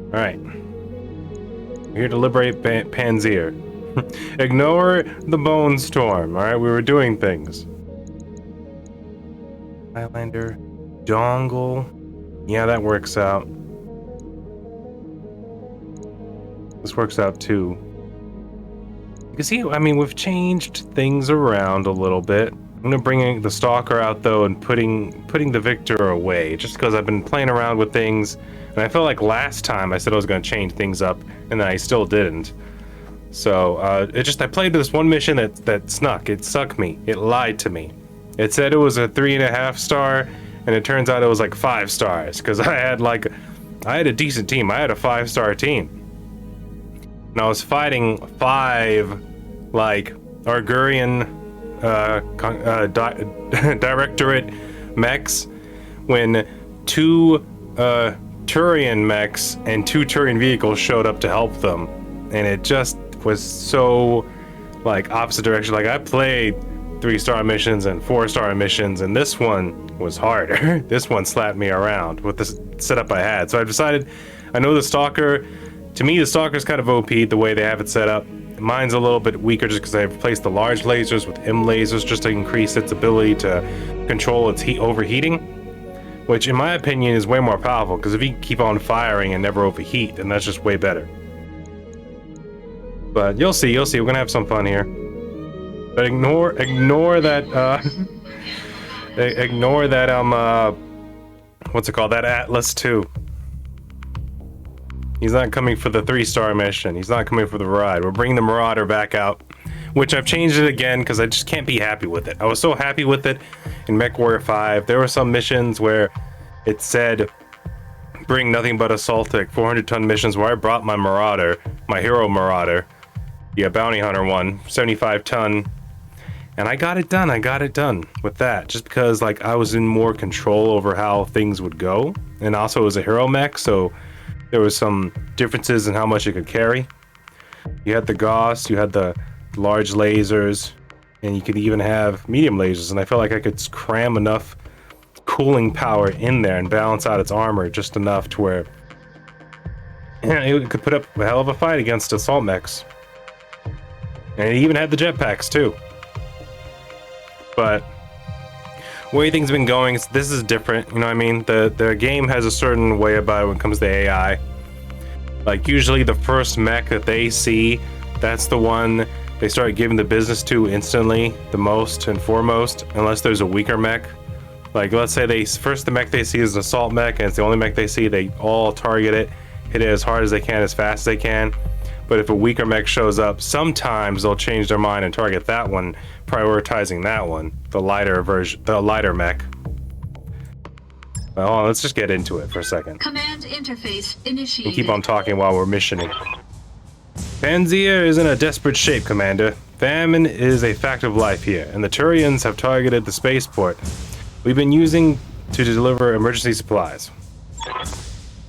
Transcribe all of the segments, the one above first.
Alright. We're here to liberate Panzer. Ignore the bone storm, alright? We were doing things. Highlander. Dongle. Yeah, that works out. This works out too. You can see, I mean, we've changed things around a little bit. I'm gonna bring the Stalker out though and putting the Victor away, just because I've been playing around with things, and I felt like last time I said I was gonna change things up, and then I still didn't. So I played this one mission that snuck. It sucked me. It lied to me. It said it was a 3.5 star, and it turns out it was like 5 stars, because I had a decent team. I had a 5-star team. And I was fighting 5 like Argurian directorate mechs, when 2 Turian mechs and 2 Turian vehicles showed up to help them, and it just was so like opposite direction. Like, I played 3-star missions and 4-star missions, and this one was harder. This one slapped me around with the setup I had. So I decided, I know the Stalker, to me the Stalker's kind of OP the way they have it set up. Mine's a little bit weaker just because I replaced the large lasers with M lasers just to increase its ability to control its overheating, which in my opinion is way more powerful, because if you keep on firing and never overheat, then that's just way better. But you'll see, we're gonna have some fun here. But ignore that ignore that what's it called, that Atlas 2. He's not coming for the 3-star mission. He's not coming for the ride. We're bringing the Marauder back out, which I've changed it again because I just can't be happy with it. I was so happy with it in MechWarrior 5. There were some missions where it said bring nothing but assaultic 400-ton missions, where I brought my Marauder, my hero Marauder, the bounty hunter one, 75-ton, and I got it done with that, just because like I was in more control over how things would go, and also it was a hero mech, so there was some differences in how much it could carry. You had the Gauss, you had the large lasers, and you could even have medium lasers, and I felt like I could cram enough cooling power in there and balance out its armor just enough to where it could put up a hell of a fight against assault mechs. And it even had the jetpacks too. But way things have been going, this is different, you know what I mean? The game has a certain way about it when it comes to AI. Like, usually the first mech that they see, that's the one they start giving the business to instantly, the most and foremost, unless there's a weaker mech. Like, let's say the mech they see is an assault mech, and it's the only mech they see, they all target it, hit it as hard as they can, as fast as they can. But if a weaker mech shows up, sometimes they'll change their mind and target that one, prioritizing that one, the lighter version, the lighter mech. Well, let's just get into it for a second. Command interface initiated. And keep on talking while we're missioning. Panzer is in a desperate shape, Commander. Famine is a fact of life here, and the Turians have targeted the spaceport we've been using to deliver emergency supplies.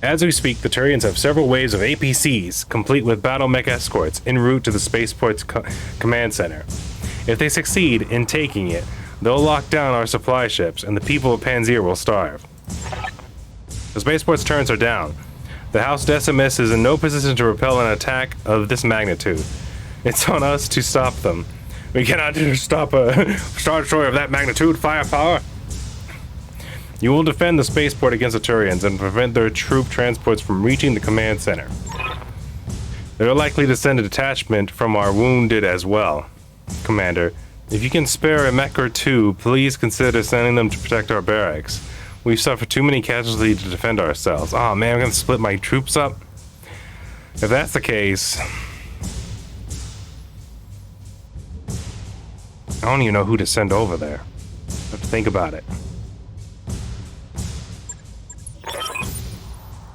As we speak, the Turians have several waves of APCs, complete with battle mech escorts, en route to the spaceport's command center. If they succeed in taking it, they'll lock down our supply ships, and the people of Panzer will starve. The spaceport's turrets are down. The House Decimus is in no position to repel an attack of this magnitude. It's on us to stop them. We cannot stop a Star Destroyer of that magnitude firepower. You will defend the spaceport against the Turians and prevent their troop transports from reaching the command center. They're likely to send a detachment from our wounded as well. Commander, if you can spare a mech or two, please consider sending them to protect our barracks. We've suffered too many casualties to defend ourselves. Oh man, I'm gonna split my troops up? If that's the case, I don't even know who to send over there. I have to think about it.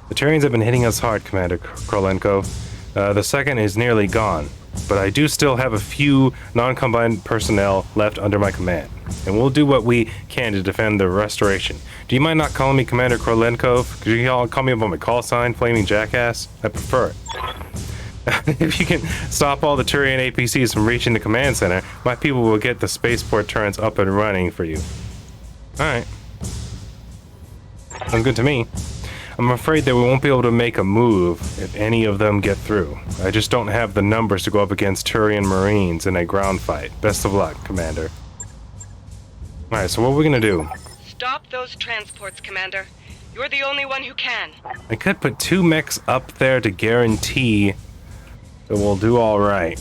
The Turians have been hitting us hard, Commander Krolenko. The second is nearly gone, but I do still have a few non-combined personnel left under my command, and we'll do what we can to defend the restoration. Do you mind not calling me Commander Krolenko? Could you all call me up on my call sign, Flaming Jackass? I prefer it. If you can stop all the Turian APCs from reaching the command center, my people will get the spaceport turrets up and running for you. Alright. Sounds good to me. I'm afraid that we won't be able to make a move if any of them get through. I just don't have the numbers to go up against Turian Marines in a ground fight. Best of luck, Commander. Alright, so what are we gonna do? Stop those transports, Commander. You're the only one who can. I could put 2 mechs up there to guarantee that we'll do alright.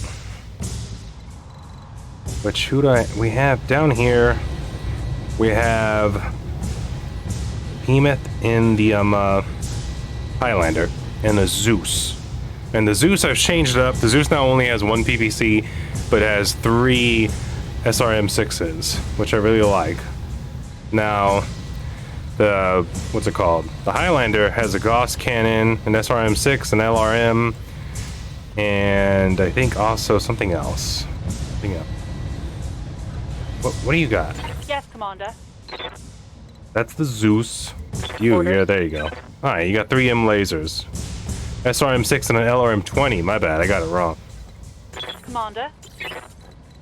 But who do we have down here? We have Behemoth in the Highlander and the Zeus. And the Zeus, I've changed it up. The Zeus now only has 1 PPC, but has 3 SRM6s, which I really like. Now, the what's it called? The Highlander has a Gauss cannon, an SRM6, an LRM, and I think also something else. What do you got? Yes, Commander. That's the Zeus. Yeah, there you go. Alright, you got 3 M lasers. SRM6 and an LRM20. My bad, I got it wrong. Commander.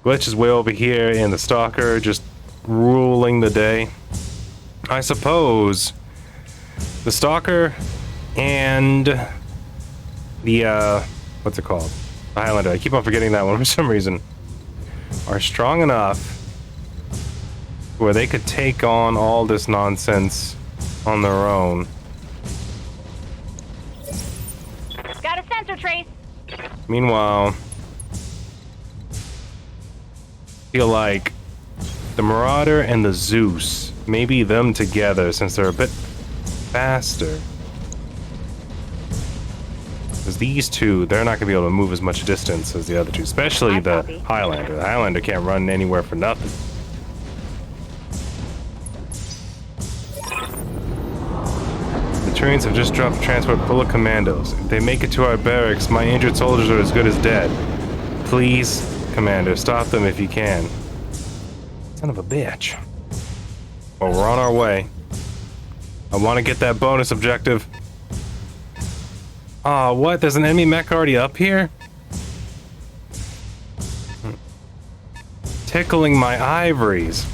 Glitch is way over here, and the Stalker just ruling the day. I suppose the Stalker and the, what's it called? The Highlander. I keep on forgetting that one for some reason. Are strong enough where they could take on all this nonsense on their own. Got a sensor trace. Meanwhile, I feel like the Marauder and the Zeus, maybe them together since they're a bit faster. Because these two, they're not going to be able to move as much distance as the other two, especially the Highlander. The Highlander can't run anywhere for nothing. The Turians have just dropped a transport full of commandos. If they make it to our barracks, my injured soldiers are as good as dead. Please, Commander, stop them if you can. Son of a bitch. Well, we're on our way. I want to get that bonus objective. Aw, what? There's an enemy mech already up here? Tickling my ivories.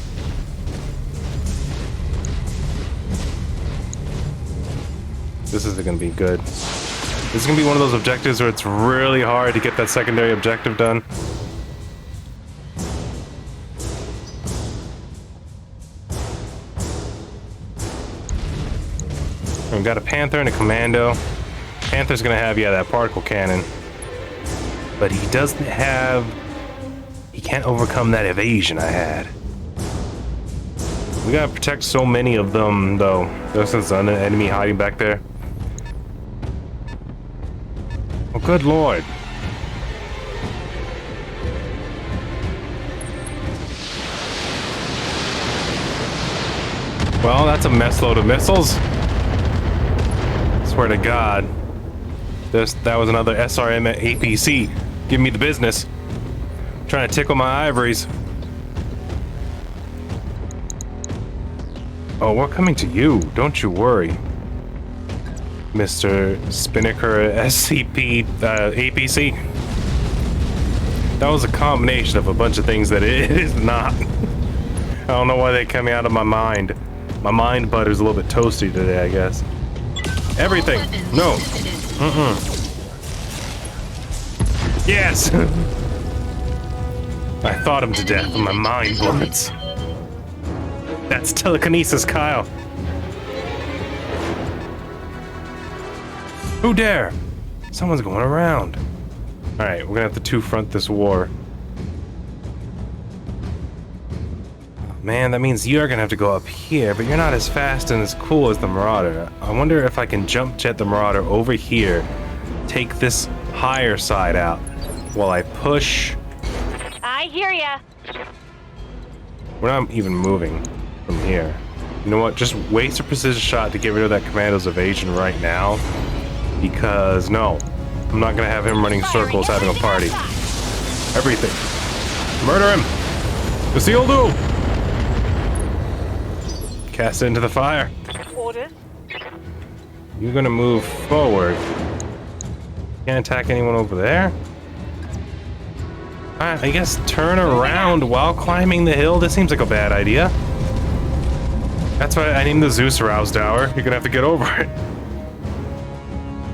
This isn't gonna be good. This is gonna be one of those objectives where it's really hard to get that secondary objective done. We've got a Panther and a Commando. Panther's gonna have, yeah, that particle cannon. But he doesn't have... He can't overcome that evasion I had. We gotta protect so many of them, though. There's an enemy hiding back there. Oh, good lord. Well, that's a mess load of missiles. Swear to God. That was another SRM APC. Give me the business. Trying to tickle my ivories. Oh, we're coming to you. Don't you worry, Mr. Spinnaker SCP APC. That was a combination of a bunch of things that it is not. I don't know why they coming out of my mind. My mind butter's a little bit toasty today, I guess. Everything. No. Yes! I thought him to death with my mind bullets. That's telekinesis, Kyle. Who dare? Someone's going around. Alright, we're gonna have to two-front this war. Man, that means you're gonna have to go up here, but you're not as fast and as cool as the Marauder. I wonder if I can jump jet the Marauder over here, take this higher side out, while I push... I hear ya. We're not even moving from here. You know what? Just waste a precision shot to get rid of that Commando's evasion right now. Because, no. I'm not gonna have him running circles having a party. Everything. Murder him! It's the old duel! Cast it into the fire. Orders. You're gonna move forward. Can't attack anyone over there? I guess turn around while climbing the hill? This seems like a bad idea. That's why I named the Zeus Rouse Tower. You're gonna have to get over it.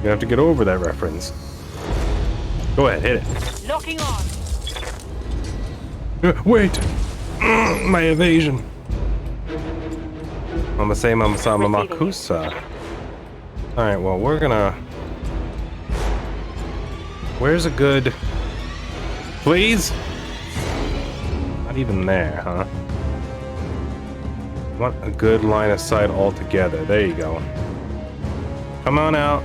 You have to get over that reference. Go ahead, hit it. Locking on. Wait! My evasion. Mama say mama sa mama kusa. Alright, well, we're gonna... Where's a good... Please? Not even there, huh? Want a good line of sight altogether. There you go. Come on out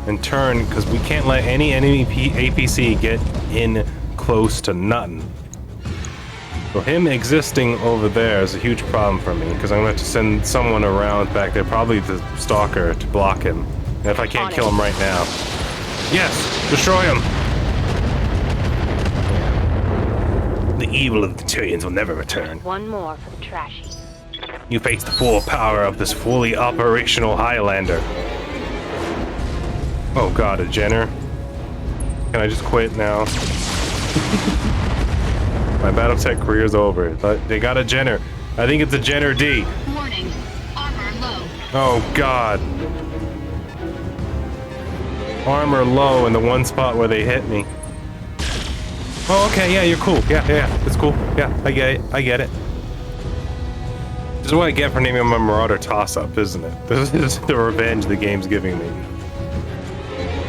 and turn, because we can't let any enemy APC get in close to nothing. So him existing over there is a huge problem for me, because I'm going to have to send someone around back there, probably the stalker, to block him. And if I can't kill him right now... Yes! Destroy him! The evil of the Turians will never return. One more for the trashy. You face the full power of this fully operational Highlander. Oh god, a Jenner. Can I just quit now? My BattleTech career's over. They got a Jenner. I think it's a Jenner D. Warning. Armor low. Oh god. Armor low in the one spot where they hit me. Oh, okay, yeah, you're cool. Yeah, it's cool. Yeah, I get it. This is what I get for naming my Marauder toss-up, isn't it? This is the revenge the game's giving me.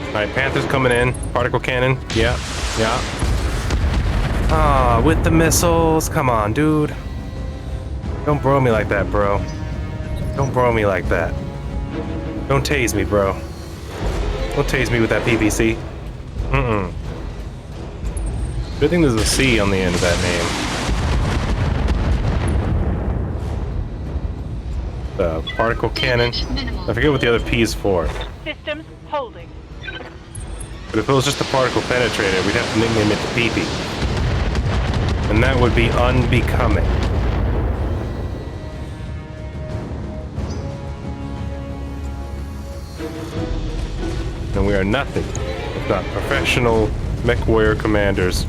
Alright, Panther's coming in. Particle cannon. Yeah. Ah, with the missiles. Come on, dude. Don't bro me like that, bro. Don't bro me like that. Don't tase me, bro. Don't tase me with that PVC. Good thing there's a C on the end of that name. The particle cannon. I forget what the other P is for. Systems holding. But if it was just the particle penetrator, we'd have to nickname it the PP. And that would be unbecoming. And we are nothing if not professional mech warrior commanders.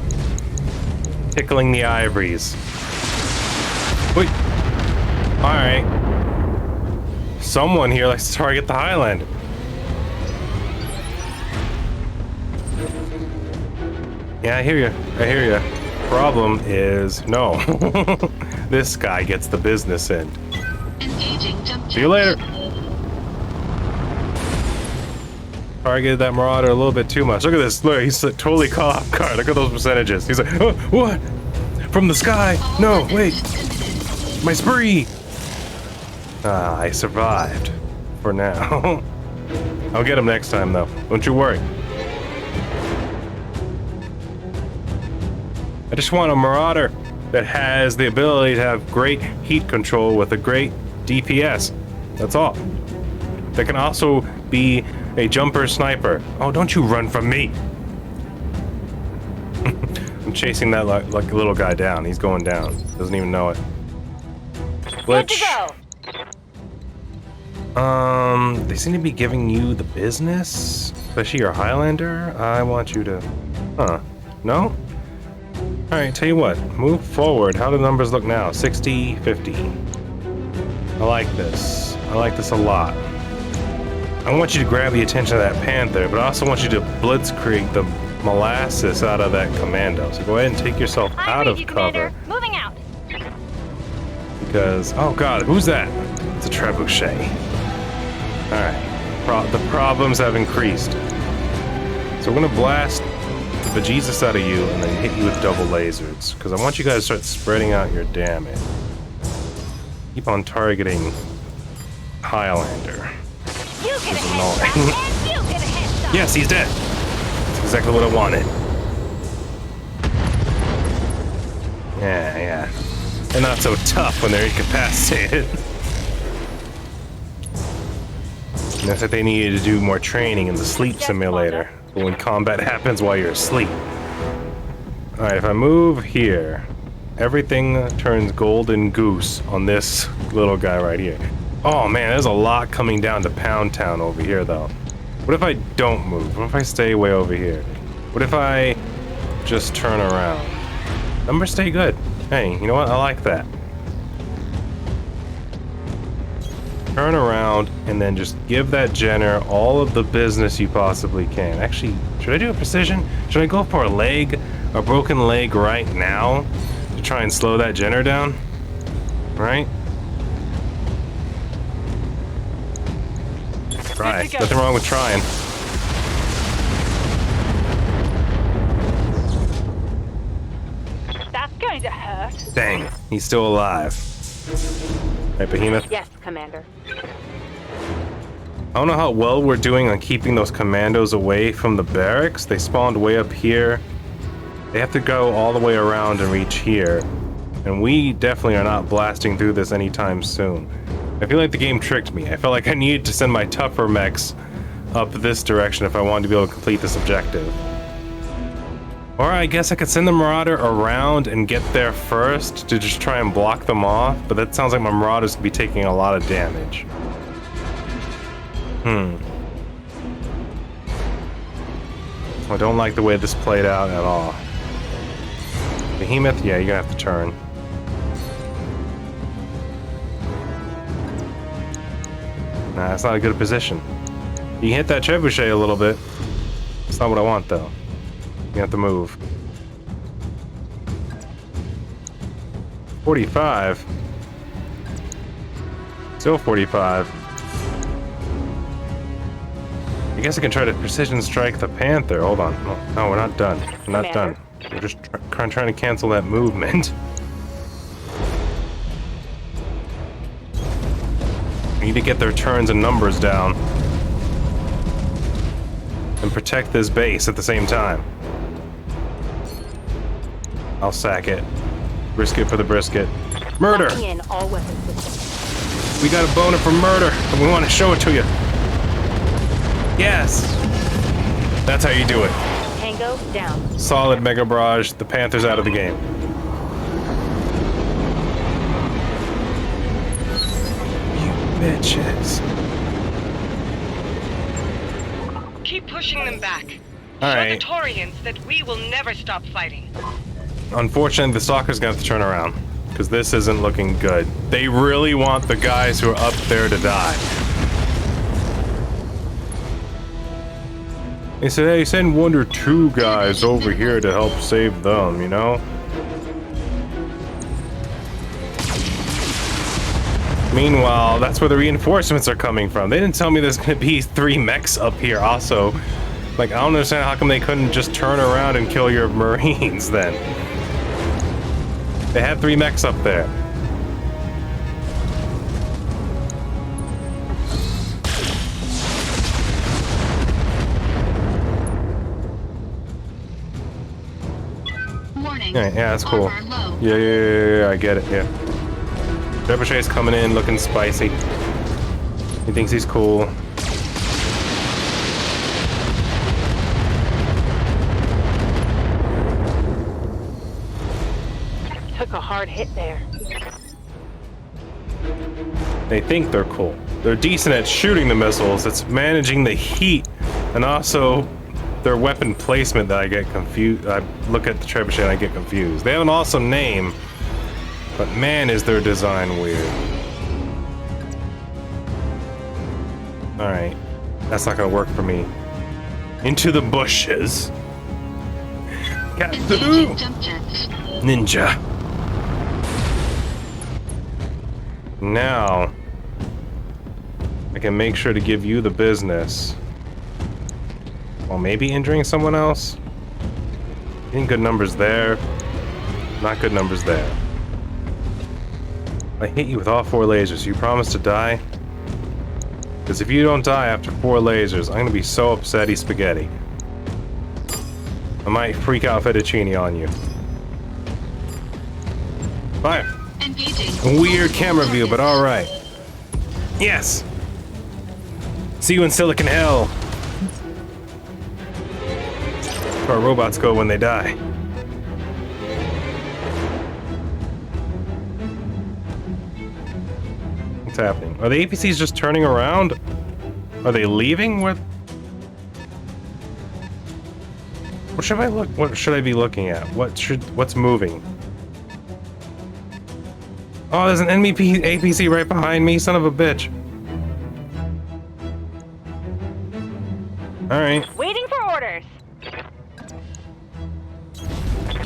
Tickling the ivories. Wait. Alright. Someone here likes to target the Highlander. Yeah, I hear you. Problem is, no. This guy gets the business end. Engaging jump See you later. Targeted that Marauder a little bit too much. Look at this. Look, he's totally caught off guard. Look at those percentages. He's like, oh, what? From the sky? No, wait. My spree. Ah, I survived. For now. I'll get him next time, though. Don't you worry. I just want a Marauder that has the ability to have great heat control with a great DPS. That's all. That can also be a jumper sniper. Oh, don't you run from me! I'm chasing that like a little guy down. He's going down. Doesn't even know it. Good to go. They seem to be giving you the business, especially your Highlander. I want you to, no? All right, tell you what, move forward. How do the numbers look now? 60, 50. I like this. I like this a lot. I want you to grab the attention of that Panther, but I also want you to blitzkrieg the molasses out of that commando. So go ahead and take yourself out of cover. Commander. Moving out. Because, oh god, who's that? It's a trebuchet. Alright, the problems have increased. So we're gonna blast the bejesus out of you and then hit you with double lasers. Because I want you guys to start spreading out your damage. Keep on targeting Highlander. You get a headshot, and you get a headshot. Yes, he's dead. That's exactly what I wanted. Yeah. They're not so tough when they're incapacitated. And that's what they needed to do more training in the sleep simulator. But when combat happens while you're asleep. Alright, if I move here, everything turns golden goose on this little guy right here. Oh man, there's a lot coming down to Pound Town over here though. What if I don't move? What if I stay way over here? What if I just turn around? Numbers stay good. Hey, you know what? I like that. turn around and then just give that Jenner all of the business you possibly can. Actually, should I do a precision? Should I go for a broken leg right now to try and slow that Jenner down? Right? Try. Nothing wrong with trying. That's going to hurt. Dang, he's still alive. Right, Behemoth? Yes, Commander. I don't know how well we're doing on keeping those commandos away from the barracks. They spawned way up here. They have to go all the way around and reach here. And we definitely are not blasting through this anytime soon. I feel like the game tricked me. I felt like I needed to send my tougher mechs up this direction if I wanted to be able to complete this objective. Or I guess I could send the Marauder around and get there first to just try and block them off, but that sounds like my Marauders could be taking a lot of damage. I don't like the way this played out at all. Behemoth, yeah, you're gonna have to turn. Nah, that's not a good position. You can hit that trebuchet a little bit. That's not what I want, though. You have to move. 45. Still 45. I guess I can try to precision strike the Panther. Hold on. No, we're not done. We're not done. We're just trying to cancel that movement. We need to get their turns and numbers down. And protect this base at the same time. I'll sack it. Risk it for the brisket. Murder! In all weapon systems. We got a boner for murder, and we want to show it to you. Yes! That's how you do it. Tango down. Solid Mega Barrage. The Panther's out of the game. You bitches. Keep pushing them back. All Show right. the Taurians that we will never stop fighting. Unfortunately, the Stalker's gonna have to turn around, because this isn't looking good. They really want the guys who are up there to die. They said, hey, send 1 or 2 guys over here to help save them, you know? Meanwhile, that's where the reinforcements are coming from. They didn't tell me there's gonna be 3 mechs up here also. Like, I don't understand how come they couldn't just turn around and kill your Marines then. They had 3 mechs up there. Warning. Yeah, that's cool. Armor low. Yeah, I get it, yeah. Trebuchet's coming in looking spicy. He thinks he's cool. Took a hard hit there. They think they're cool. They're decent at shooting the missiles. It's managing the heat and also their weapon placement that I get confused. I look at the trebuchet and I get confused. They have an awesome name, but man, is their design weird. Alright, that's not gonna work for me. Into the bushes. Got Engaging jump jets. Ninja. Now, I can make sure to give you the business. Well, maybe injuring someone else? Getting good numbers there. Not good numbers there. I hit you with all 4 lasers. You promise to die? Because if you don't die after 4 lasers, I'm going to be so upsetty spaghetti. I might freak out fettuccine on you. Fire! Engaging. Weird camera view, but alright. Yes! See you in Silicon Hell! That's where robots go when they die. What's happening? Are the APCs just turning around? Are they leaving? What should I look? What should I be looking at? What's moving? Oh, there's an enemy APC right behind me, son of a bitch. Alright. Waiting for orders.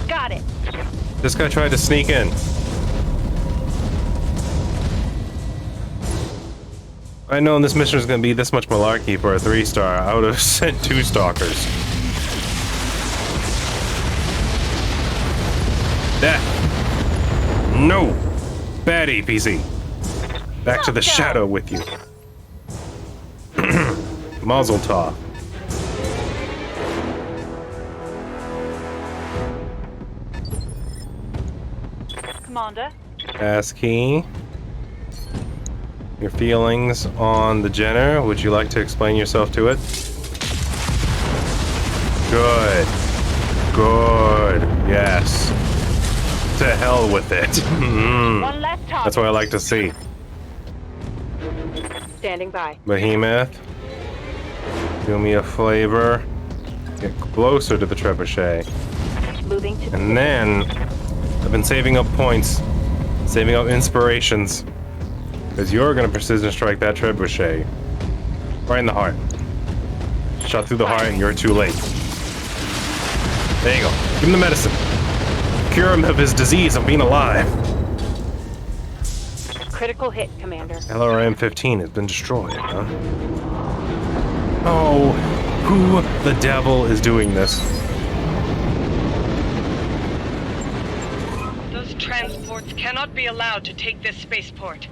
Got it. This guy tried to sneak in. I know this mission is going to be this much malarkey for a 3-star. I would have sent 2 stalkers. Death. No. Bad APC. Back to the shadow with you. Mazel tov. Commander. ASCII. Your feelings on the Jenner. Would you like to explain yourself to it? Good. Good. Yes. To hell with it. One less target. That's what I like to see. Standing by. Behemoth. Do me a favor. Get closer to the trebuchet. Moving to And then, I've been saving up points. Saving up inspirations. Because you're going to precision strike that trebuchet. Right in the heart. Shot through the heart and you're too late. There you go. Give him the medicine. Cure him of his disease of being alive. critical hit, Commander. LRM-15 has been destroyed, huh? Oh, who the devil is doing this? Those transports cannot be allowed to take this spaceport.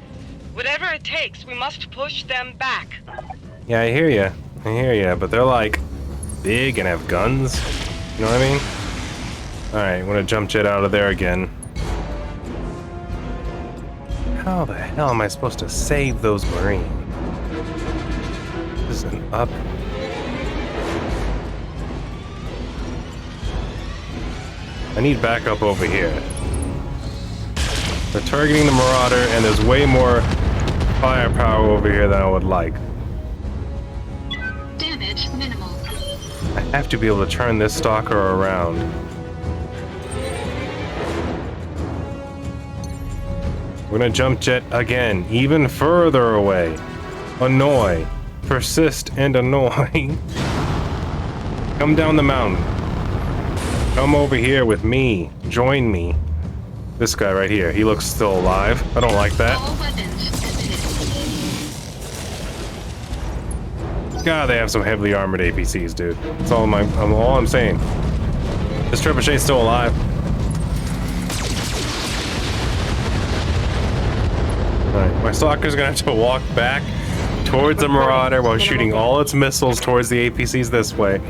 Whatever it takes, we must push them back. Yeah, I hear ya. I hear ya, but they're like big and have guns. You know what I mean? Alright, I'm gonna jump jet out of there again. How the hell am I supposed to save those Marines? This isn't up. I need backup over here. They're targeting the Marauder, and there's way more firepower over here than I would like. Damage minimal. I have to be able to turn this stalker around. We're gonna jump jet again, even further away. Annoy, persist, and annoy. Come down the mountain. Come over here with me. Join me. This guy right here, he looks still alive. I don't like that. All weapons emitted. God, they have some heavily armored APCs, dude. That's all I'm saying. This trebuchet's still alive. Alright, my stalker's gonna have to walk back towards the Marauder while shooting all its missiles towards the APCs this way.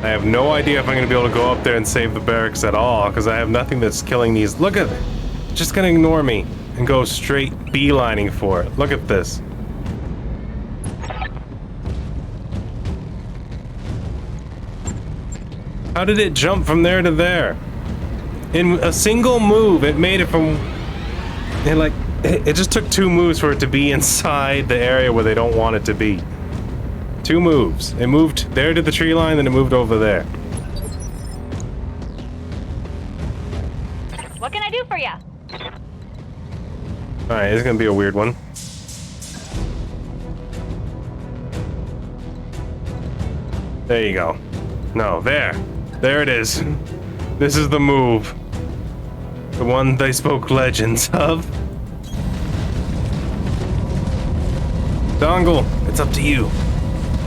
I have no idea if I'm gonna be able to go up there and save the barracks at all, because I have nothing that's killing these. Look at it! It's just gonna ignore me and go straight beelining for it. Look at this. How did it jump from there to there? In a single move, it made it from... It just took 2 moves for it to be inside the area where they don't want it to be. 2 moves. It moved there to the tree line, then it moved over there. What can I do for you? Alright, it's gonna be a weird one. There you go. No, there. There it is. This is the move. The one they spoke legends of. Dongle, it's up to you.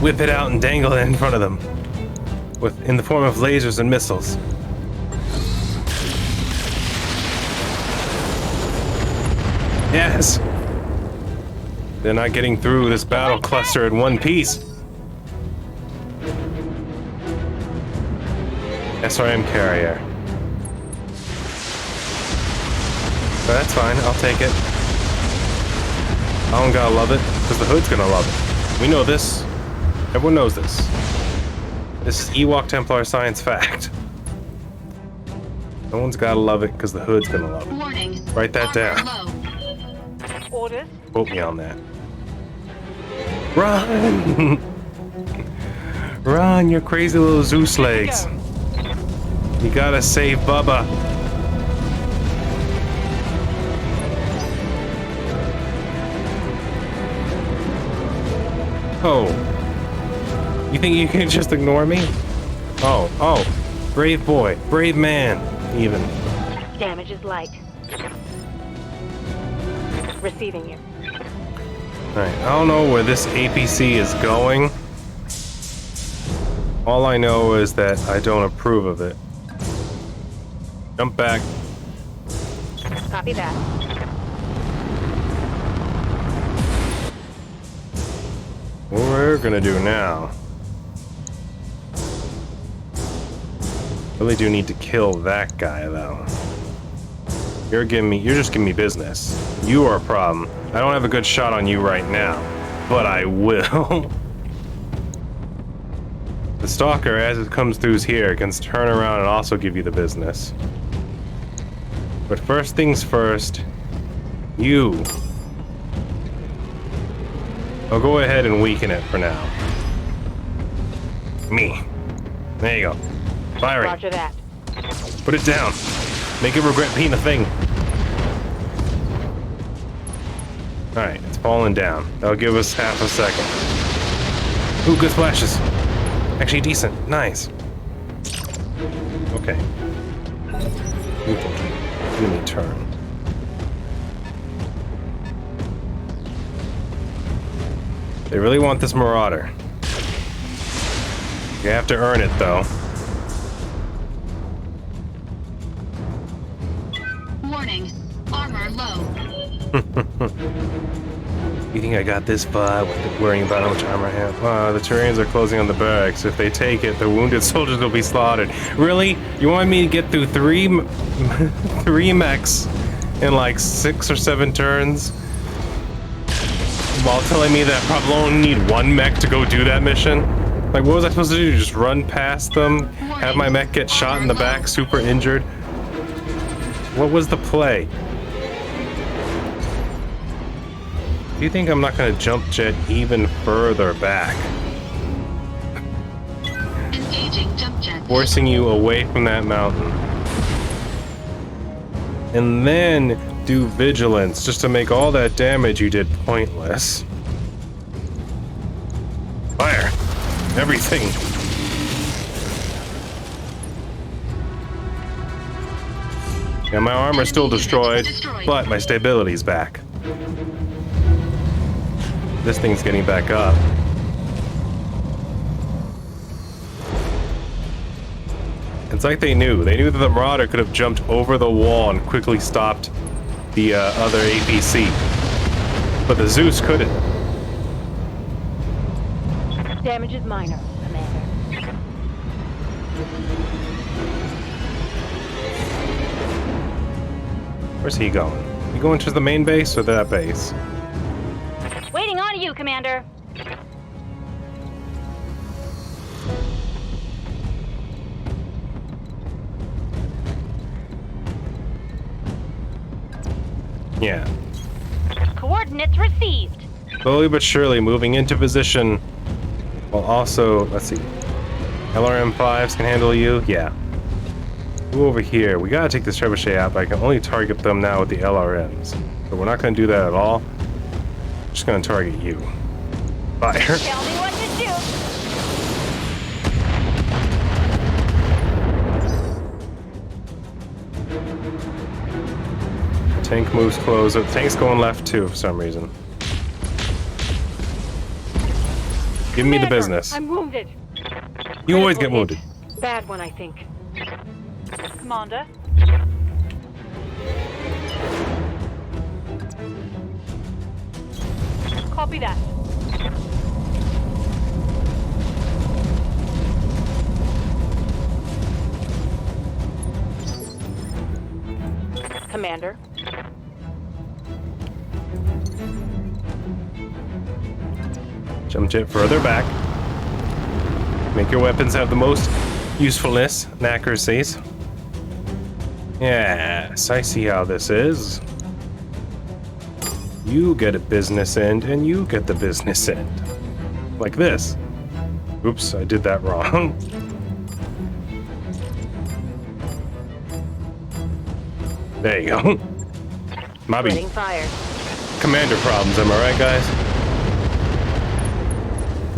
Whip it out and dangle it in front of them. In the form of lasers and missiles. Yes! They're not getting through this battle cluster in one piece. SRM carrier. But that's fine, I'll take it. I don't gotta love it, because the hood's gonna love it. We know this. Everyone knows this. This is Ewok Templar science fact. No one's gotta love it, because the hood's gonna love it. Warning. Write that down. Low. Orders? Quote me on that. Run! Run, you crazy little Zeus legs. You gotta save Bubba. Oh. You think you can just ignore me? Oh, oh. Brave boy. Brave man, even. Damage is light. Receiving you. Alright, I don't know where this APC is going. All I know is that I don't approve of it. Jump back. Copy that. What we're gonna do now. Really do need to kill that guy though. You're just giving me business. You are a problem. I don't have a good shot on you right now, but I will. The stalker, as it comes through here, can turn around and also give you the business. But first things first, you. I'll go ahead and weaken it for now. Me. There you go. Firing. Roger that. Put it down. Make it regret being a thing. Alright, it's falling down. That'll give us half a second. Ooh, good splashes. Actually decent. Nice. Okay. Enemy turn. They really want this Marauder. You have to earn it, though. Warning. Armor low. You think I got this far without worrying about how much armor I have? The Turians are closing on the barracks. If they take it, the wounded soldiers will be slaughtered. Really? You want me to get through three mechs in like 6 or 7 turns? While telling me that I probably only need 1 mech to go do that mission? Like, what was I supposed to do? Just run past them? Have my mech get shot in the back, super injured? What was the play? Do you think I'm not gonna jump jet even further back? Engaging jump jet. Forcing you away from that mountain. And then do vigilance just to make all that damage you did pointless. Fire! Everything! Yeah, my armor's still destroyed, but my stability's back. This thing's getting back up. It's like they knew. They knew that the Marauder could have jumped over the wall and quickly stopped the other APC. But the Zeus couldn't. Damage is minor, Commander. Where's he going? You going to the main base or that base? Waiting on you, Commander. Yeah. Coordinates received. Slowly but surely moving into position. While also, let's see. LRM-5s can handle you? Yeah. Who over here? We gotta take this trebuchet out, but I can only target them now with the LRMs. So we're not gonna do that at all. Just gonna target you. Fire. Tell me what to do. Tank moves closer. The tank's going left too for some reason. Give me the Commander, business. I'm wounded. You always get Critical wounded. hit. Bad one, I think. Commander. Copy that. Commander. Jump jet further back. Make your weapons have the most usefulness and accuracies. Yes, I see how this is. You get a business end, and you get the business end. Like this. Oops, I did that wrong. There you go. Mobby. Spreading fire. Commander problems, am I right, guys?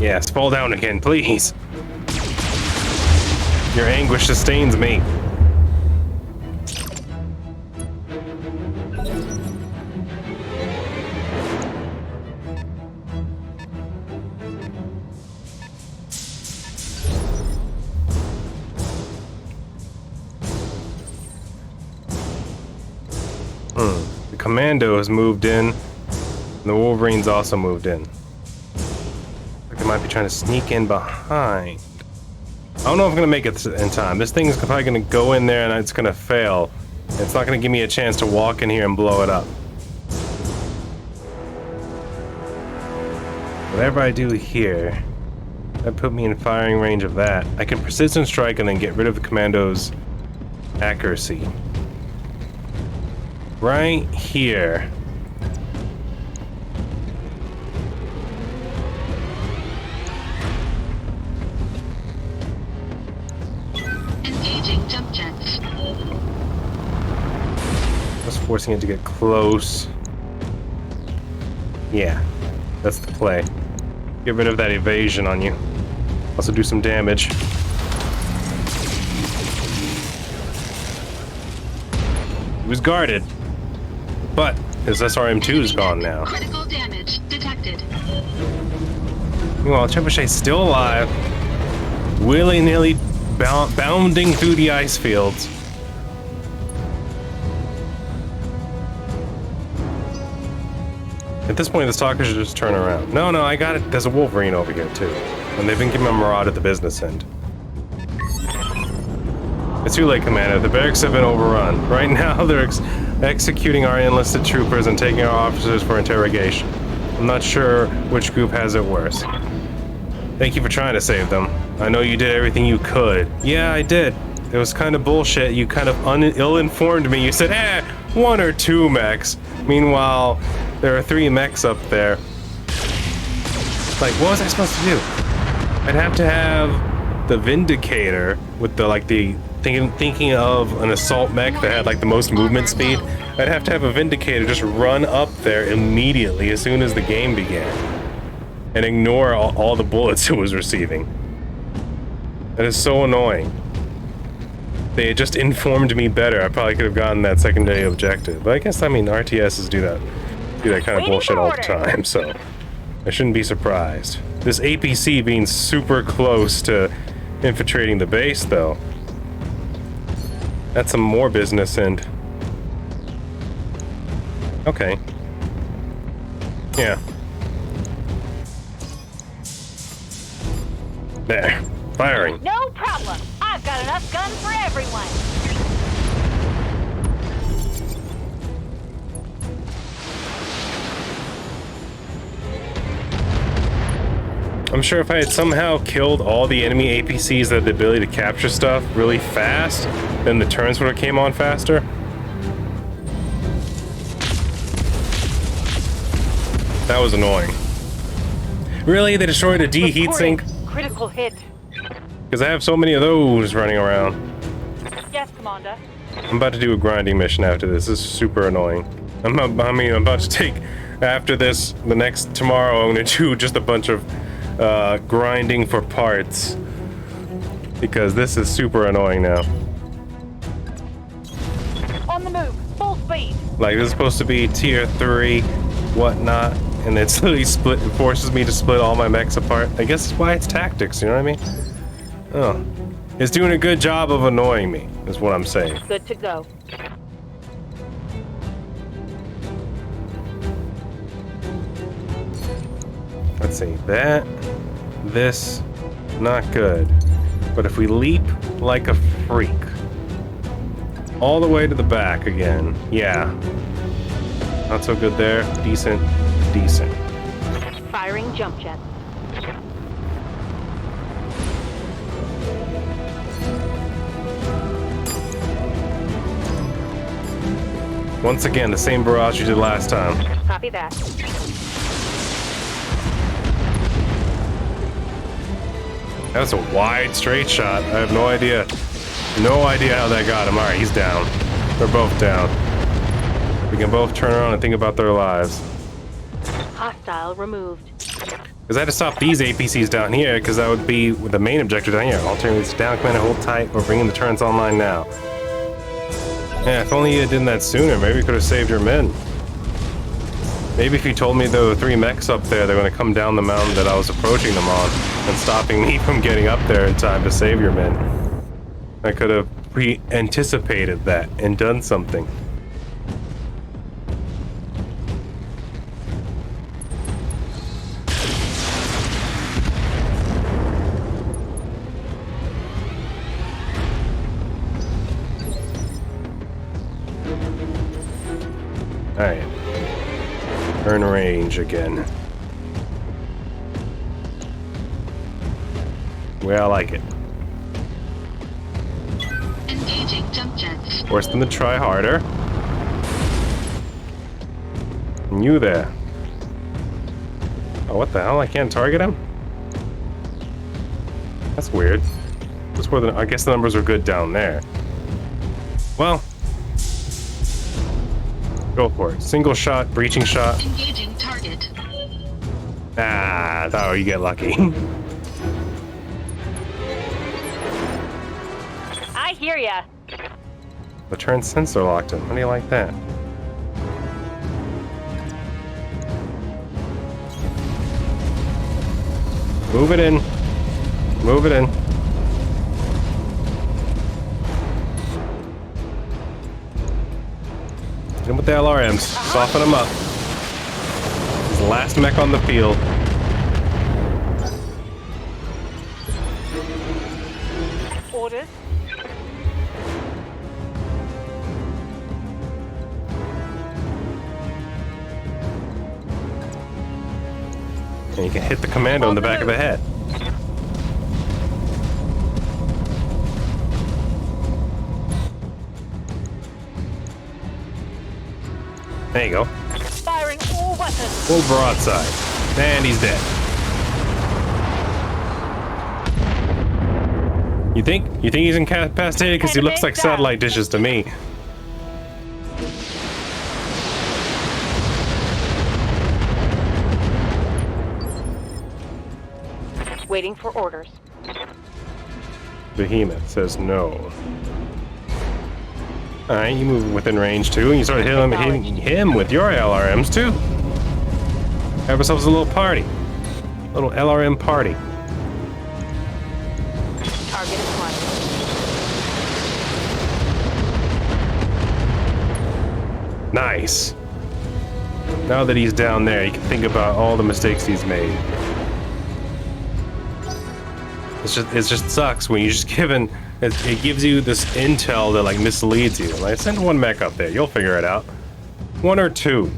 Yes, fall down again, please. Your anguish sustains me. The commando has moved in, and the Wolverines also moved in. Like they might be trying to sneak in behind. I don't know if I'm gonna make it in time. This thing is probably gonna go in there and it's gonna fail. It's not gonna give me a chance to walk in here and blow it up. Whatever I do here, that put me in firing range of that. I can precision strike and then get rid of the commando's accuracy. Right here. Engaging jump jets. Just forcing it to get close. Yeah, that's the play. Get rid of that evasion on you. Also do some damage. He was guarded, but his SRM2 is gone now. Critical damage detected. Meanwhile, Trebuchet's still alive, willy-nilly bounding through the ice fields. At this point, the stalkers should just turn around. No, I got it. There's a Wolverine over here, too. And they've been giving him a maraud at the business end. It's too late, Commander. The barracks have been overrun. Right now, they're executing our enlisted troopers and taking our officers for interrogation. I'm not sure which group has it worse. Thank you for trying to save them. I know you did everything you could. Yeah, I did. It was kind of bullshit. You kind of ill-informed me. You said, 1 or 2 mechs. Meanwhile, there are 3 mechs up there. Like, what was I supposed to do? I'd have to have the Vindicator with the thinking of an assault mech that had like the most movement speed. I'd have to have a Vindicator just run up there immediately as soon as the game began and ignore all the bullets it was receiving. That is so annoying. They had just informed me better. I probably could have gotten that secondary objective. But I guess, I mean, RTSs do that kind of bullshit all the time, so I shouldn't be surprised. This APC being super close to infiltrating the base, though. That's some more business, and... Okay. Yeah. There. Firing. No problem. I've got enough guns for everyone. I'm sure if I had somehow killed all the enemy APCs that had the ability to capture stuff really fast, then the turns would have came on faster. That was annoying. Really? They destroyed a D heatsink? Critical hit. Because I have so many of those running around. Yes, Commander. I'm about to do a grinding mission after this. This is super annoying. I'm about to take, after this, tomorrow, I'm going to do just a bunch of grinding for parts. Because this is super annoying now. On the move. Full speed. Like, this is supposed to be tier 3, whatnot, and it's literally it forces me to split all my mechs apart. I guess that's why it's tactics, you know what I mean? Oh. It's doing a good job of annoying me, is what I'm saying. Good to go. Let's see, this, not good. But if we leap like a freak, all the way to the back again, yeah. Not so good there, decent. Firing jump jet. Once again, the same barrage you did last time. Copy that. That's a wide straight shot. I have no idea how that got him. Alright, he's down. They're both down. We can both turn around and think about their lives. Hostile removed. Because I had to stop these APCs down here, because that would be the main objective down here. Alternating this down command and hold tight, or bringing the turrets online now. Yeah, if only you had done that sooner, maybe you could have saved your men. Maybe if you told me there were 3 mechs up there, they're going to come down the mountain that I was approaching them on, and stopping me from getting up there in time to save your men. I could have pre-anticipated that and done something. Alright. Earn range again. Way I like it. Engaging jump jets. Worse than the try harder. And you there. Oh, what the hell? I can't target him? That's weird. That's where I guess the numbers are good down there. Well. Go for it. Single shot, breaching shot. Engaging target. Ah, oh, you get lucky. I hear ya. The turn sensor locked him. How do you like that? Move it in. Move it in. Get him with the LRMs. Soften him up. He's the last mech on the field. Orders. And you can hit the commando in the back of the head. There you go. Firing all weapons. Full broadside. And he's dead. You think? You think he's incapacitated? Because he looks like satellite dishes to me. Waiting for orders. Behemoth says no. Alright, you move within range too, and you start hitting him with your LRMs too. Have ourselves a little party. A little LRM party. Target acquired. Nice. Now that he's down there, you can think about all the mistakes he's made. It just sucks when you just given it gives you this intel that like misleads you. Like, send 1 mech up there, you'll figure it out. 1 or 2,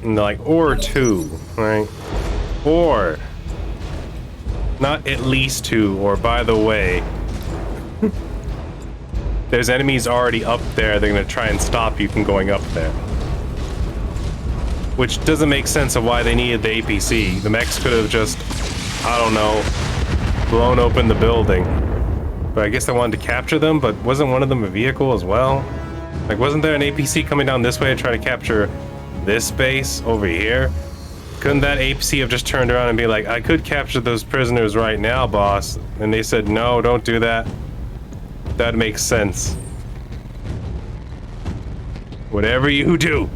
and they're like, or 2, right? Or not at least 2. Or by the way, there's enemies already up there. They're gonna try and stop you from going up there. Which doesn't make sense of why they needed the APC. The mechs could have just, I don't know, blown open the building. But I guess they wanted to capture them, but wasn't one of them a vehicle as well? Like, wasn't there an APC coming down this way to try to capture this base over here? Couldn't that APC have just turned around and be like, I could capture those prisoners right now, boss? And they said, no, don't do that. That makes sense. Whatever you do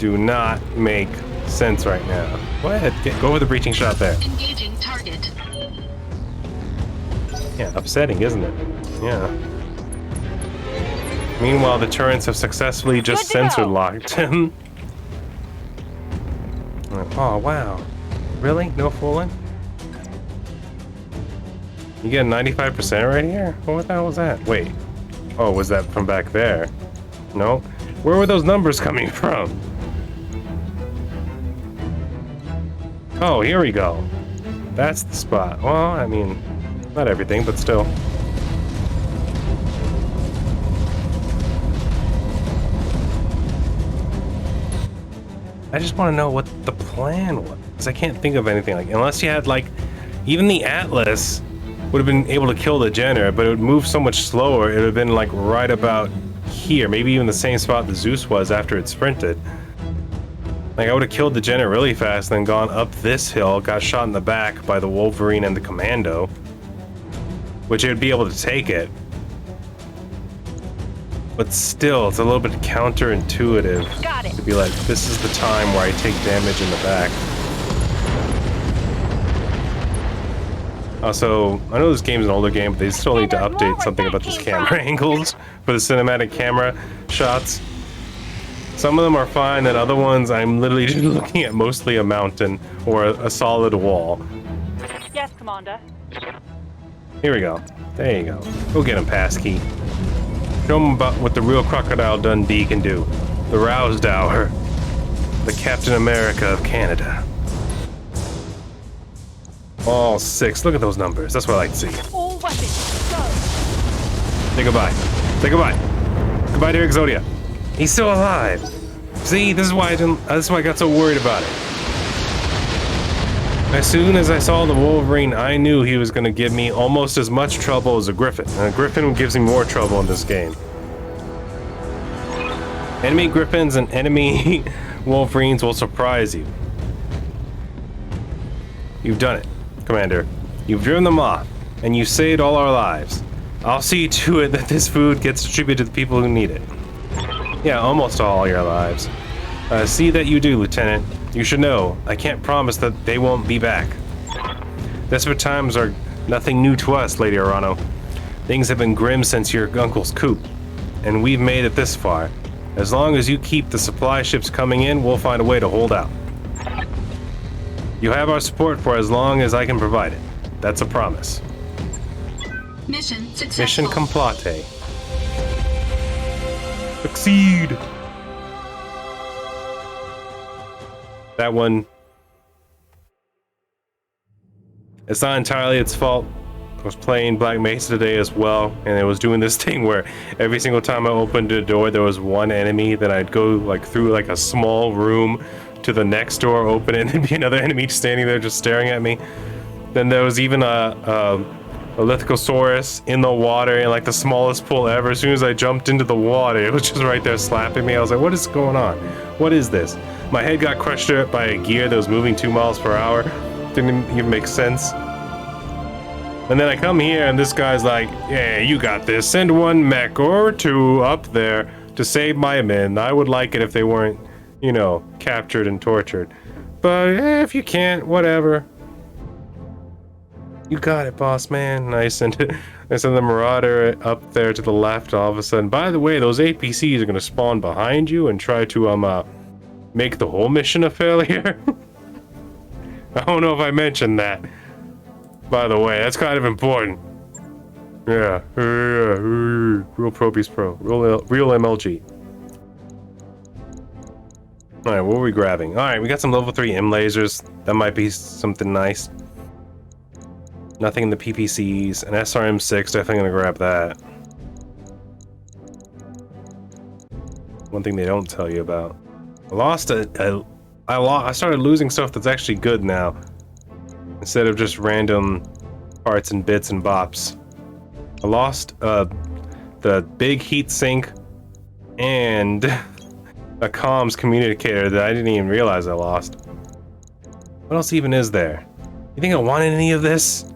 not make sense right now. Go ahead, go with the breaching shot there. Engaging target. Yeah, upsetting, isn't it? Yeah. Meanwhile, the turrets have successfully just sensor locked him. Oh, wow. Really? No fooling? You get 95% right here? What the hell was that? Wait. Oh, was that from back there? No. Where were those numbers coming from? Oh, here we go. That's the spot. Well, I mean, not everything, but still. I just want to know what the plan was, because I can't think of anything. Like, unless you had, like, even the Atlas would have been able to kill the Jenner, but it would move so much slower. It would have been, like, right about here. Maybe even the same spot the Zeus was after it sprinted. Like, I would have killed the Jenner really fast, then gone up this hill, got shot in the back by the Wolverine and the Commando, which it would be able to take it. But still, it's a little bit counterintuitive Got it. to be like, this is the time where I take damage in the back. Also, I know this game's an older game, but they still need to update something about these camera angles for the cinematic camera shots. Some of them are fine, and other ones I'm literally just looking at mostly a mountain or a solid wall. Yes, Commander. Here we go. There you go. Go get him, Passkey. Show him about what the real Crocodile Dundee can do. The Roused Hour. The Captain America of Canada. All 6. Look at those numbers. That's what I like to see. All weapons, go. Say goodbye. Say goodbye. Goodbye to Eric Zodia. He's still alive. See, this is why I got so worried about it. As soon as I saw the Wolverine, I knew he was going to give me almost as much trouble as a Griffin. And a Griffin gives me more trouble in this game. Enemy Griffins and enemy Wolverines will surprise you. You've done it, Commander. You've driven them off, and you saved all our lives. I'll see to it that this food gets distributed to the people who need it. Yeah, almost all your lives. See that you do, Lieutenant. You should know, I can't promise that they won't be back. Desperate times are nothing new to us, Lady Arano. Things have been grim since your uncle's coup, and we've made it this far. As long as you keep the supply ships coming in, we'll find a way to hold out. You have our support for as long as I can provide it. That's a promise. Mission successful. Mission complete. Succeed! That one... It's not entirely its fault. I was playing Black Mesa today as well, and it was doing this thing where every single time I opened a door, there was one enemy, then I'd go like through like a small room to the next door, open it, and there'd be another enemy standing there just staring at me. Then there was even a Lithosaurus in the water in like the smallest pool ever. As soon as I jumped into the water, it was just right there slapping me. I was like, what is going on? What is this? My head got crushed by a gear that was moving 2 miles per hour. Didn't even make sense. And then I come here and this guy's like, yeah, you got this. Send 1 mech or 2 up there to save my men. I would like it if they weren't, you know, captured and tortured. But if you can't, whatever. You got it, boss man. And I send the Marauder up there to the left. All of a sudden, by the way, those APCs are gonna spawn behind you and try to make the whole mission a failure. I don't know if I mentioned that. By the way, that's kind of important. Yeah, real Pro Beast Pro, real MLG. All right, what are we grabbing? All right, we got some level 3 M lasers. That might be something nice. Nothing in the PPCs. An SRM6, definitely gonna grab that. One thing they don't tell you about. I started losing stuff that's actually good now. Instead of just random parts and bits and bops. I lost the big heat sink and a comms communicator that I didn't even realize I lost. What else even is there? You think I wanted any of this?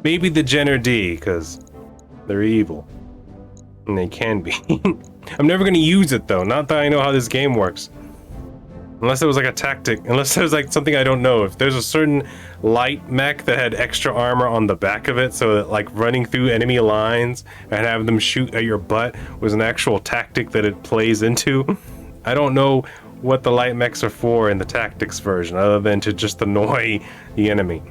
Maybe the Jenner D, because they're evil. And they can be. I'm never gonna use it though, not that I know how this game works. Unless it was like a tactic, unless there's like something I don't know. If there's a certain light mech that had extra armor on the back of it, so that like running through enemy lines and having them shoot at your butt was an actual tactic that it plays into. I don't know what the light mechs are for in the tactics version, other than to just annoy the enemy.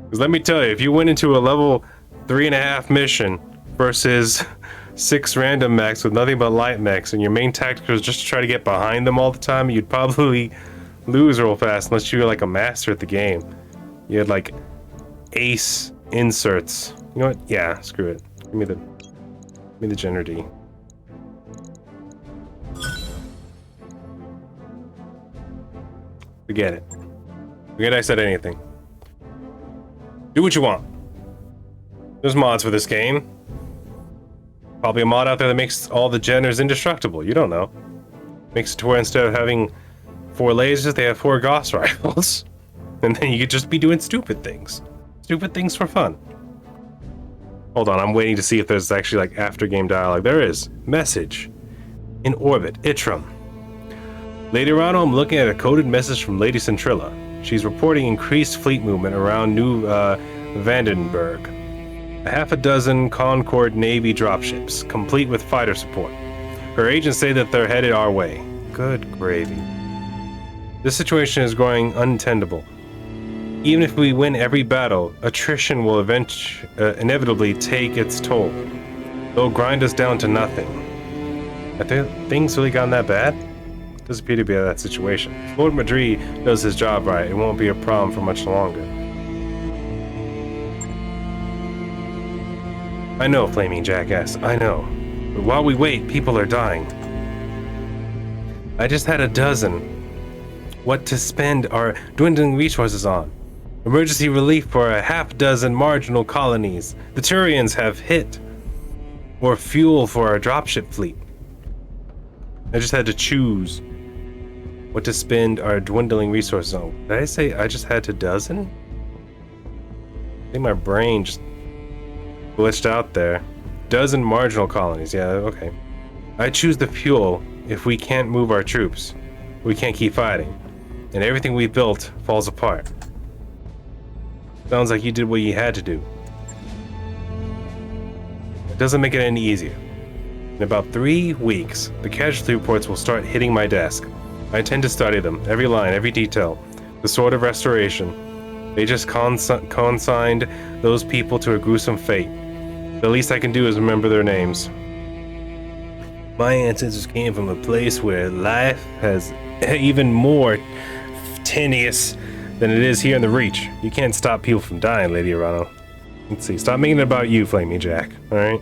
Because let me tell you, if you went into a level 3.5 mission versus 6 random mechs with nothing but light mechs, and your main tactic was just to try to get behind them all the time, you'd probably lose real fast unless you were like a master at the game. You had like ace inserts. You know what? Yeah, screw it. Give me the Jenner D. Forget it. Forget I said anything. Do what you want. There's mods for this game. Probably a mod out there that makes all the Jenners indestructible. You don't know. Makes it to where instead of having 4 lasers, they have 4 Gauss rifles. And then you could just be doing stupid things. Stupid things for fun. Hold on, I'm waiting to see if there's actually like after game dialogue. There is. Message. In orbit, Itram. Lady Rano, I'm looking at a coded message from Lady Centrilla. She's reporting increased fleet movement around New Vandenberg. A half a dozen Concord Navy dropships, complete with fighter support. Her agents say that they're headed our way. Good gravy. This situation is growing untenable. Even if we win every battle, attrition will inevitably take its toll. They'll grind us down to nothing. Have things really gotten that bad? Doesn't appear to be that situation. If Lord Madrid does his job right, it won't be a problem for much longer. I know, flaming jackass, I know. But while we wait, people are dying. I just had a dozen. What to spend our dwindling resources on? Emergency relief for a half dozen marginal colonies the Turians have hit. Or fuel for our dropship fleet. I just had to choose what to spend our dwindling resources on. Did I say I just had to dozen? I think my brain just glitched out there. Dozen marginal colonies, yeah, okay. I choose the fuel if we can't move our troops. We can't keep fighting. And everything we built falls apart. Sounds like you did what you had to do. It doesn't make it any easier. In about 3 weeks, the casualty reports will start hitting my desk. I intend to study them, every line, every detail. The Sword of Restoration. They just consigned those people to a gruesome fate. The least I can do is remember their names. My ancestors came from a place where life has even more tenuous than it is here in the Reach. You can't stop people from dying, Lady Arano. Let's see, stop making it about you, Flamey Jack, alright?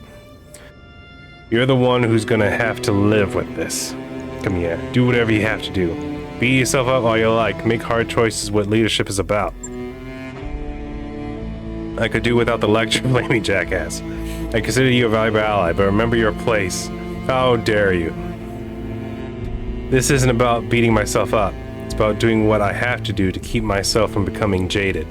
You're the one who's gonna have to live with this. Come here, do whatever you have to do. Beat yourself up all you like, make hard choices what leadership is about. I could do without the lecture, Flamey Jackass. I consider you a valuable ally, but remember your place. How dare you? This isn't about beating myself up. It's about doing what I have to do to keep myself from becoming jaded.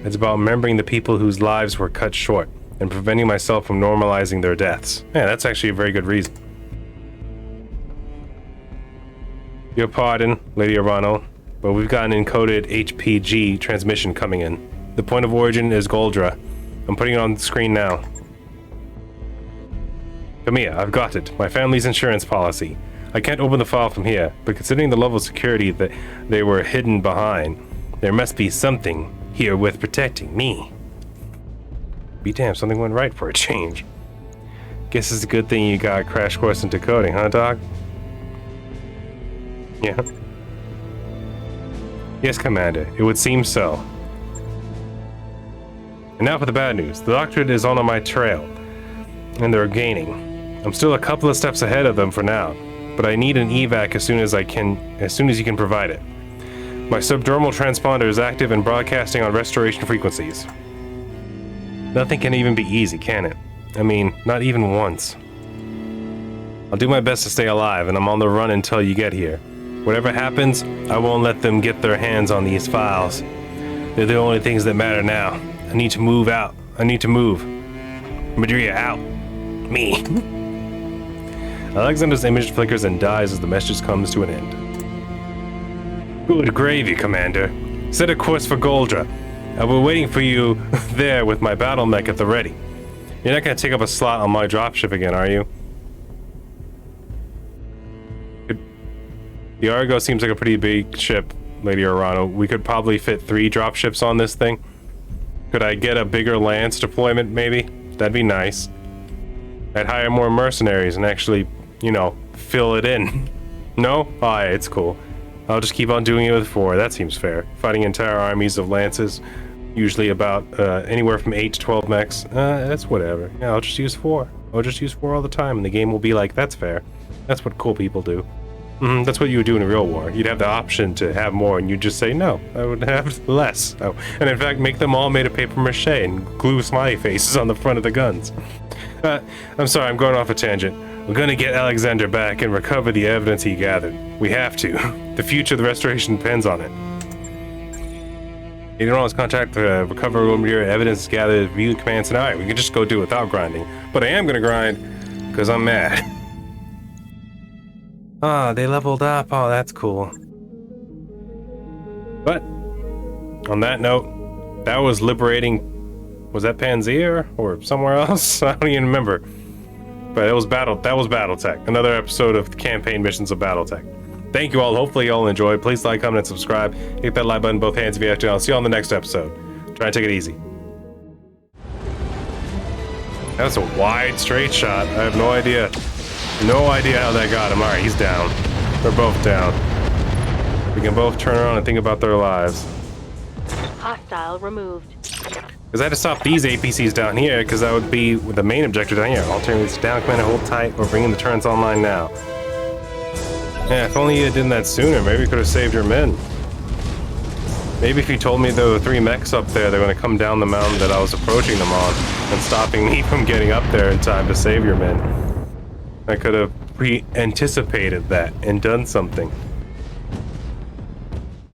It's about remembering the people whose lives were cut short and preventing myself from normalizing their deaths. Yeah, that's actually a very good reason. Your pardon, Lady Arano, but we've got an encoded HPG transmission coming in. The point of origin is Goldra. I'm putting it on the screen now. Come here, I've got it. My family's insurance policy. I can't open the file from here, but considering the level of security that they were hidden behind, there must be something here with protecting me. Be damned, something went right for a change. Guess it's a good thing you got a crash course into coding, huh, dog? Yeah. Yes, Commander, it would seem so. And now for the bad news. The Doctorate is on my trail, and they're gaining. I'm still a couple of steps ahead of them for now, but I need an evac as soon as you can provide it. My subdermal transponder is active and broadcasting on restoration frequencies. Nothing can even be easy, can it? I mean, not even once. I'll do my best to stay alive, and I'm on the run until you get here. Whatever happens, I won't let them get their hands on these files. They're the only things that matter now. I need to move out. I need to move. Madria out. Me. Alexander's image flickers and dies as the message comes to an end. Good gravy, Commander. Set a course for Goldra. I'll be waiting for you there with my battle mech at the ready. You're not gonna take up a slot on my dropship again, are you? The Argo seems like a pretty big ship, Lady Arano. We could probably fit 3 dropships on this thing. Could I get a bigger lance deployment, maybe? That'd be nice. I'd hire more mercenaries and actually, you know, fill it in. No? Alright, it's cool. I'll just keep on doing it with 4. That seems fair. Fighting entire armies of lances, usually about anywhere from 8 to 12 mechs. That's whatever. Yeah, I'll just use 4. I'll just use 4 all the time, and the game will be like, that's fair. That's what cool people do. That's what you would do in a real war. You'd have the option to have more, and you'd just say, no, I would have less. Oh. And in fact, make them all made of paper mache and glue smiley faces on the front of the guns. I'm sorry, I'm going off a tangent. We're gonna get Alexander back and recover the evidence he gathered. We have to. the future of the restoration depends on it. You don't always contact to recover your evidence gathered, view commands, and alright, we can just go do it without grinding. But I am gonna grind because I'm mad. Ah, they leveled up. Oh, that's cool. But on that note, that was liberating. Was that Panzea or somewhere else? I don't even remember. But it was that was BattleTech. Another episode of the campaign missions of BattleTech. Thank you all. Hopefully you all enjoyed. Please like, comment, and subscribe. Hit that like button in both hands if you have to. I'll see you on the next episode. Try and take it easy. That's a wide straight shot. I have no idea. No idea how that got him. Alright, he's down. They're both down. We can both turn around and think about their lives. Hostile removed. Because I had to stop these APCs down here, because that would be the main objective down here. Alternate down command and hold tight, or bringing the turrets online now. Yeah, if only you had done that sooner, maybe you could have saved your men. Maybe if you told me there were 3 mechs up there, they're going to come down the mountain that I was approaching them on, and stopping me from getting up there in time to save your men. I could have pre-anticipated that and done something.